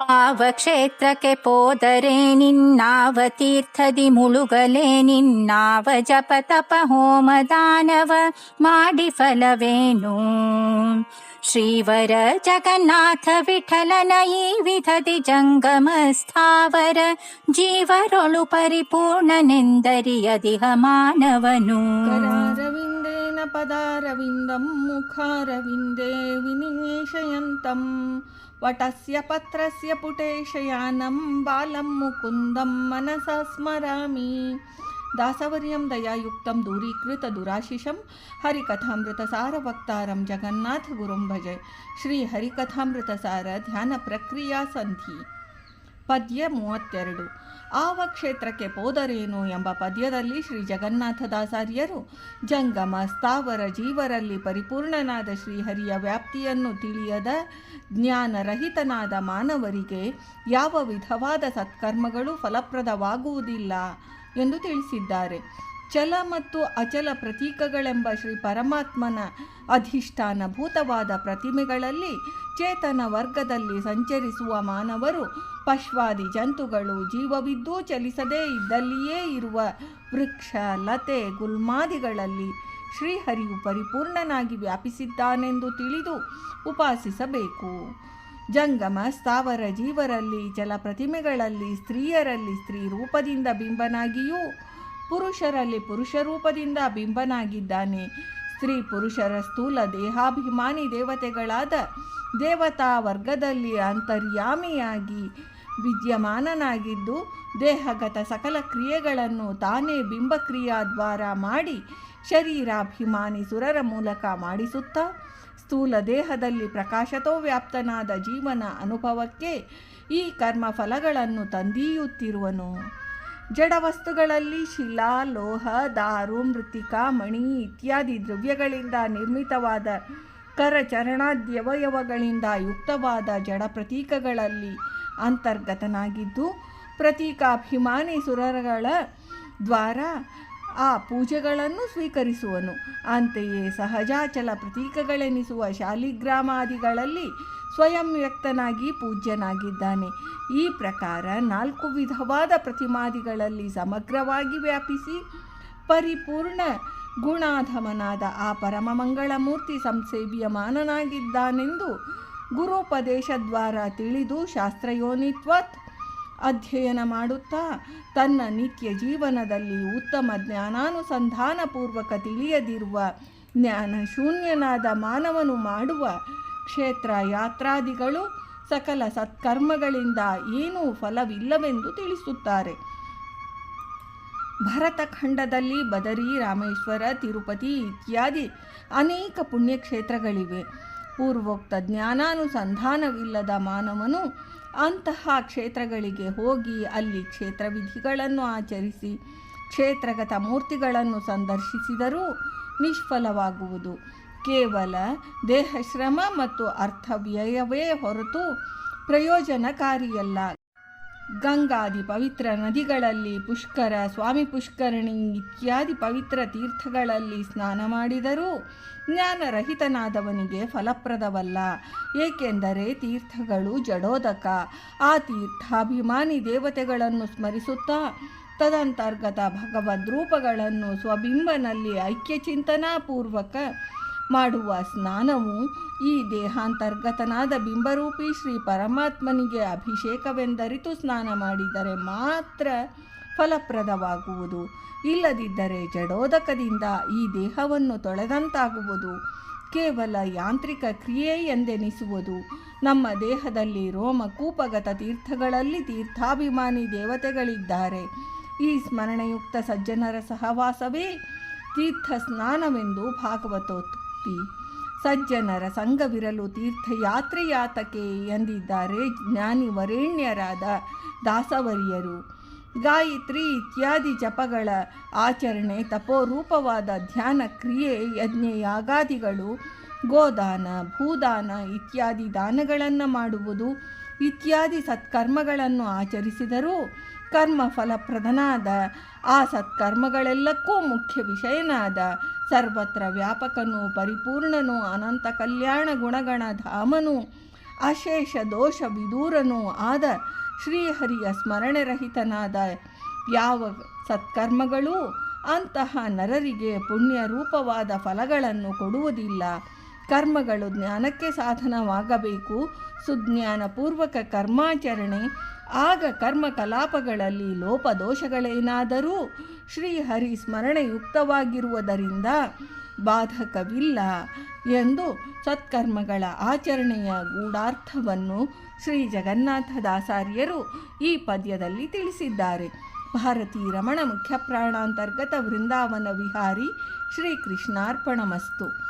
ಆವ ಕ್ಷೇತ್ರಕ್ಕೆ ಪೋದರೆ ನಿನ್ನಾವ ತೀರ್ಥದಿ ಮುಳುಗಲೆ ನಿನ್ನಾವ ಜಪ ತಪ ಹೋಮ ದಾನವ ಮಾಡಿ ಫಲವೇನು. ಶ್ರೀವರ ಜಗನ್ನಾಥ ವಿಠಲನ ಈ ವಿಧದಿ ಜಂಗಮ ಸ್ಥಾವರ ಜೀವರೊಳು ಪರಿಪೂರ್ಣನೆಂದರಿಯದಿಹ ಮಾನವನು. ಕರಾರವಿಂದೇನ ಪದಾರವಿಂದಂ ಮುಖಾರವಿಂದೇ ವಿನಿವೇಶಯಂತಂ ವಟಸ್ಯ ಪತ್ರಸ್ಯ ಪುಟೇಶಯಾನಂ ಬಾಲಂ ಮುಕುಂದಂ ಮನಸಾ ಸ್ಮರಾಮಿ. ದಾಸವರ್ಯಂ ದಯಾಯುಕ್ತಂ ದೂರೀಕೃತ ದುರಾಶಿಷಂ ಹರಿಕಥಾಮೃತಸಾರ ವಕ್ತಾರಂ ಜಗನ್ನಾಥ ಗುರುಂ ಭಜೆ. ಶ್ರೀ ಹರಿಕಥಾಮೃತಸಾರ ಧ್ಯಾನ ಪ್ರಕ್ರಿಯಾ ಸಂಧಿ. ಪದ್ಯ 32. ಆವ ಕ್ಷೇತ್ರಕ್ಕೆ ಪೋದರೇನು ಎಂಬ ಪದ್ಯದಲ್ಲಿ ಶ್ರೀ ಜಗನ್ನಾಥದಾಸಾರ್ಯರು ಜಂಗಮ ಸ್ಥಾವರ ಜೀವರಲ್ಲಿ ಪರಿಪೂರ್ಣನಾದ ಶ್ರೀಹರಿಯ ವ್ಯಾಪ್ತಿಯನ್ನು ತಿಳಿಯದ ಜ್ಞಾನರಹಿತನಾದ ಮಾನವರಿಗೆ ಯಾವ ವಿಧವಾದ ಸತ್ಕರ್ಮಗಳು ಫಲಪ್ರದವಾಗುವುದಿಲ್ಲ ಎಂದು ತಿಳಿಸಿದ್ದಾರೆ. ಚಲ ಮತ್ತು ಅಚಲ ಪ್ರತೀಕಗಳೆಂಬ ಶ್ರೀ ಪರಮಾತ್ಮನ ಅಧಿಷ್ಠಾನಭೂತವಾದ ಪ್ರತಿಮೆಗಳಲ್ಲಿ ಚೇತನ ವರ್ಗದಲ್ಲಿ ಸಂಚರಿಸುವ ಮಾನವರು ಪಶ್ವಾದಿ ಜಂತುಗಳು, ಜೀವವಿದ್ದೂ ಚಲಿಸದೇ ಇದ್ದಲ್ಲಿಯೇ ಇರುವ ವೃಕ್ಷ ಲತೆ ಗುಲ್ಮಾದಿಗಳಲ್ಲಿ ಶ್ರೀಹರಿಯು ಪರಿಪೂರ್ಣನಾಗಿ ವ್ಯಾಪಿಸಿದ್ದಾನೆಂದು ತಿಳಿದು ಉಪಾಸಿಸಬೇಕು. ಜಂಗಮ ಸ್ಥಾವರ ಜೀವರಲ್ಲಿ ಜಲ ಪ್ರತಿಮೆಗಳಲ್ಲಿ ಸ್ತ್ರೀಯರಲ್ಲಿ ಸ್ತ್ರೀ ರೂಪದಿಂದ ಬಿಂಬನಾಗಿಯೂ ಪುರುಷರಲ್ಲಿ ಪುರುಷ ರೂಪದಿಂದ ಬಿಂಬನಾಗಿದ್ದಾನೆ. ಸ್ತ್ರೀ ಪುರುಷರ ಸ್ಥೂಲ ದೇಹಾಭಿಮಾನಿ ದೇವತೆಗಳಾದ ದೇವತಾ ವರ್ಗದಲ್ಲಿ ಅಂತರ್ಯಾಮಿಯಾಗಿ ವಿದ್ಯಮಾನನಾಗಿದ್ದು ದೇಹಗತ ಸಕಲ ಕ್ರಿಯೆಗಳನ್ನು ತಾನೇ ಬಿಂಬಕ್ರಿಯಾದ್ವಾರ ಮಾಡಿ ಶರೀರಾಭಿಮಾನಿ ಸುರರ ಮೂಲಕ ಮಾಡಿಸುತ್ತಾ ಸ್ಥೂಲ ದೇಹದಲ್ಲಿ ಪ್ರಕಾಶತೋ ವ್ಯಾಪ್ತನಾದ ಜೀವನ ಅನುಭವಕ್ಕೆ ಈ ಕರ್ಮಫಲಗಳನ್ನು ತಂದೀಯುತ್ತಿರುವನು. ಜಡವಸ್ತುಗಳಲ್ಲಿ ಶಿಲಾ, ಲೋಹ, ದಾರು, ಮೃತ್ತಿಕಾ, ಮಣಿ ಇತ್ಯಾದಿ ದ್ರವ್ಯಗಳಿಂದ ನಿರ್ಮಿತವಾದ ಕರಚರಣಾದ್ಯವಯವಗಳಿಂದ ಯುಕ್ತವಾದ ಜಡ ಪ್ರತೀಕಗಳಲ್ಲಿ ಅಂತರ್ಗತನಾಗಿದ್ದು ಪ್ರತೀಕಾಭಿಮಾನಿ ಸುರಗಳ ದ್ವಾರ ಆ ಪೂಜೆಗಳನ್ನು ಸ್ವೀಕರಿಸುವನು. ಅಂತೆಯೇ ಸಹಜಾಚಲ ಪ್ರತೀಕಗಳೆನಿಸುವ ಶಾಲಿಗ್ರಾಮಾದಿಗಳಲ್ಲಿ ಸ್ವಯಂ ವ್ಯಕ್ತನಾಗಿ ಪೂಜ್ಯನಾಗಿದ್ದಾನೆ. ಈ ಪ್ರಕಾರ 4 ವಿಧವಾದ ಪ್ರತಿಮಾದಿಗಳಲ್ಲಿ ಸಮಗ್ರವಾಗಿ ವ್ಯಾಪಿಸಿ ಪರಿಪೂರ್ಣ ಗುಣಾಧಮನಾದ ಆ ಪರಮಮಂಗಳಮೂರ್ತಿ ಸಂಸೇವ್ಯಮಾನನಾಗಿದ್ದಾನೆಂದು ಗುರುಪದೇಶದ್ವಾರ ತಿಳಿದು ಶಾಸ್ತ್ರಯೋನಿತ್ವತ್ ಅಧ್ಯಯನ ಮಾಡುತ್ತಾ ತನ್ನ ನಿತ್ಯ ಜೀವನದಲ್ಲಿ ಉತ್ತಮ ಜ್ಞಾನಾನುಸಂಧಾನಪೂರ್ವಕ ತಿಳಿಯದಿರುವ ಜ್ಞಾನಶೂನ್ಯನಾದ ಮಾನವನು ಮಾಡುವ ಕ್ಷೇತ್ರ ಯಾತ್ರಾದಿಗಳು ಸಕಲ ಸತ್ಕರ್ಮಗಳಿಂದ ಏನೂ ಫಲವಿಲ್ಲವೆಂದು ತಿಳಿಸುತ್ತಾರೆ. ಭರತಖಂಡದಲ್ಲಿ ಬದರಿ, ರಾಮೇಶ್ವರ, ತಿರುಪತಿ ಇತ್ಯಾದಿ ಅನೇಕ ಪುಣ್ಯಕ್ಷೇತ್ರಗಳಿವೆ. ಪೂರ್ವೋಕ್ತ ಜ್ಞಾನಾನುಸಂಧಾನವಿಲ್ಲದ ಮಾನವನು ಅಂತಹ ಕ್ಷೇತ್ರಗಳಿಗೆ ಹೋಗಿ ಅಲ್ಲಿ ಕ್ಷೇತ್ರವಿಧಿಗಳನ್ನು ಆಚರಿಸಿ ಕ್ಷೇತ್ರಗತ ಮೂರ್ತಿಗಳನ್ನು ಸಂದರ್ಶಿಸಿದರೂ ನಿಷ್ಫಲವಾಗುವುದು. ಕೇವಲ ದೇಹಶ್ರಮ ಮತ್ತು ಅರ್ಥವ್ಯಯವೇ ಹೊರತು ಪ್ರಯೋಜನಕಾರಿಯಲ್ಲ. ಗಂಗಾದಿ ಪವಿತ್ರ ನದಿಗಳಲ್ಲಿ ಪುಷ್ಕರ, ಸ್ವಾಮಿ ಪುಷ್ಕರಣಿ ಇತ್ಯಾದಿ ಪವಿತ್ರ ತೀರ್ಥಗಳಲ್ಲಿ ಸ್ನಾನ ಮಾಡಿದರೂ ಜ್ಞಾನರಹಿತನಾದವನಿಗೆ ಫಲಪ್ರದವಲ್ಲ. ಏಕೆಂದರೆ ತೀರ್ಥಗಳು ಜಡೋದಕ. ಆ ತೀರ್ಥಾಭಿಮಾನಿ ದೇವತೆಗಳನ್ನು ಸ್ಮರಿಸುತ್ತಾ ತದಂತರ್ಗತ ಭಗವದ್ರೂಪಗಳನ್ನು ಸ್ವಬಿಂಬನಲ್ಲಿ ಐಕ್ಯಚಿಂತನಾಪೂರ್ವಕ ಮಾಡುವ ಸ್ನಾನವು ಈ ದೇಹಾಂತರ್ಗತನಾದ ಬಿಂಬರೂಪಿ ಶ್ರೀ ಪರಮಾತ್ಮನಿಗೆ ಅಭಿಷೇಕವೆಂದರಿತು ಸ್ನಾನ ಮಾಡಿದರೆ ಮಾತ್ರ ಫಲಪ್ರದವಾಗುವುದು. ಇಲ್ಲದಿದ್ದರೆ ಜಡೋದಕದಿಂದ ಈ ದೇಹವನ್ನು ತೊಳೆದಂತಾಗುವುದು. ಕೇವಲ ಯಾಂತ್ರಿಕ ಕ್ರಿಯೆ ಎಂದೆನಿಸುವುದು. ನಮ್ಮ ದೇಹದಲ್ಲಿ ರೋಮಕೂಪಗತ ತೀರ್ಥಗಳಲ್ಲಿ ತೀರ್ಥಾಭಿಮಾನಿ ದೇವತೆಗಳಿದ್ದಾರೆ. ಈ ಸ್ಮರಣೆಯುಕ್ತ ಸಜ್ಜನರ ಸಹವಾಸವೇ ತೀರ್ಥ ಸ್ನಾನವೆಂದು ಭಾಗವತೋಕ್ತಿ. ಸಜ್ಜನರ ಸಂಘವಿರಲು ತೀರ್ಥಯಾತ್ರೆಯಾತಕೆ ಎಂದಿದ್ದಾರೆ ಜ್ಞಾನಿ ವರೇಣ್ಯರಾದ ದಾಸವರ್ಯರು. ಗಾಯತ್ರಿ ಇತ್ಯಾದಿ ಜಪಗಳ ಆಚರಣೆ, ತಪೋರೂಪವಾದ ಧ್ಯಾನ ಕ್ರಿಯೆ, ಯಜ್ಞಯಾಗಾದಿಗಳು, ಗೋದಾನ, ಭೂದಾನ ಇತ್ಯಾದಿ ದಾನಗಳನ್ನು ಮಾಡುವುದು ಇತ್ಯಾದಿ ಸತ್ಕರ್ಮಗಳನ್ನು ಆಚರಿಸಿದರೂ ಕರ್ಮ ಫಲಪ್ರದನಾದ ಆ ಸತ್ಕರ್ಮಗಳೆಲ್ಲಕ್ಕೂ ಮುಖ್ಯ ವಿಷಯನಾದ ಸರ್ವತ್ರ ವ್ಯಾಪಕನೂ ಪರಿಪೂರ್ಣನೂ ಅನಂತ ಕಲ್ಯಾಣ ಗುಣಗಣ ಧಾಮನೂ ಅಶೇಷ ದೋಷ ವಿದೂರನೂ ಆದ ಶ್ರೀಹರಿಯ ಸ್ಮರಣೆ ರಹಿತನಾದ ಯಾವ ಸತ್ಕರ್ಮಗಳೂ ಅಂತಹ ನರರಿಗೆ ಪುಣ್ಯ ರೂಪವಾದ ಫಲಗಳನ್ನು ಕೊಡುವುದಿಲ್ಲ. ಕರ್ಮಗಳು ಜ್ಞಾನಕ್ಕೆ ಸಾಧನವಾಗಬೇಕು. ಸುಜ್ಞಾನಪೂರ್ವಕ ಕರ್ಮಾಚರಣೆ, ಆಗ ಕರ್ಮಕಲಾಪಗಳಲ್ಲಿ ಲೋಪದೋಷಗಳೇನಾದರೂ ಶ್ರೀಹರಿ ಸ್ಮರಣೆಯುಕ್ತವಾಗಿರುವುದರಿಂದ ಬಾಧಕವಿಲ್ಲ ಎಂದು ಸತ್ಕರ್ಮಗಳ ಆಚರಣೆಯ ಗೂಢಾರ್ಥವನ್ನು ಶ್ರೀ ಜಗನ್ನಾಥದಾಸಾರ್ಯರು ಈ ಪದ್ಯದಲ್ಲಿ ತಿಳಿಸಿದ್ದಾರೆ. ಭಾರತೀ ರಮಣ ಮುಖ್ಯ ಪ್ರಾಣಾಂತರ್ಗತ ವೃಂದಾವನ ವಿಹಾರಿ. ಶ್ರೀಕೃಷ್ಣಾರ್ಪಣಮಸ್ತು.